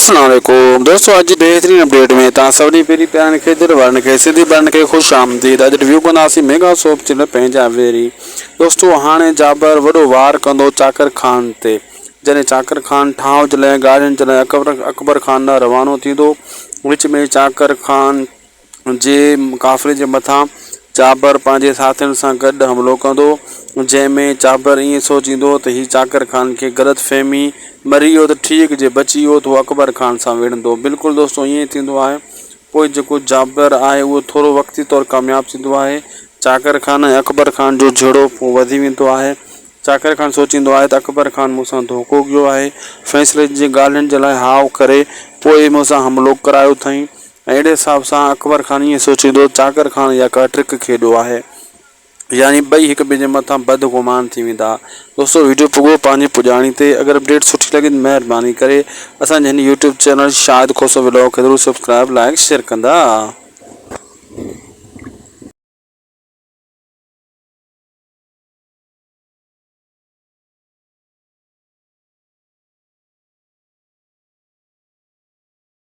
अस्सलामुअलैकुम दोस्तों, अज बेहतरीन अपडेट में तव्हां सभिनी पहिरीं प्यारनि खे दिलि वारनि खे सिंधी ॿारनि खे ख़ुशि आमदीद। अॼु रिव्यू कंदासीं मेगा सोप चिल पंहिंजा वेरी। दोस्तों, हाणे जाबर वॾो वार कंदो चाकर खान ते। जॾहिं चाकर खान ठाव जे लाइ गाॾियुनि जे लाइ अकबर खान ॾांहुं रवानो थींदो, विच में चाकर खान जे काफ़िले जे मथां जाबर पंहिंजे साथियुनि सां गॾु हमिलो कंदो, जंहिंमें जाबर ईअं सोचींदो त हीउ चाकर खान खे ग़लतफ़हमी मरी वियो त ठीक जे बची वियो त उहो अकबर खान सां विढ़ंदो। बिल्कुलु दोस्तों ईअं थींदो आहे। पोइ जेको जाबर आहे उहो थोरो वक़्ती तौरु कामयाबु थींदो आहे। चाकर खान ऐं अकबर खान जो झड़ो पोइ वधी वेंदो आहे। चाकर खान सोचींदो आहे त अकबर खान मूंसां धोखो कयो आहे, फ़ैसिले जी ॻाल्हियुनि जे लाइ हाव करे पोइ मूंसां हमिलो करायो अथईं। अहिड़े हिसाब सां अकबर खान ईअं सोचींदो चाकर खान इहा का ट्रिक खेॾो आहे, यानी ॿई हिक ॿिए जे मथां बदगुमान थी वेंदा। दोस्तों, वीडियो पुॻो पंहिंजी पुॼाणी ते। अगर अपडेट सुठी लॻी त महिरबानी करे असांजे हिन यूट्यूब चैनल शाहिद खोसो व्लॉग खे ज़रूरु सब्सक्राइब, लाइक, शेयर कंदा।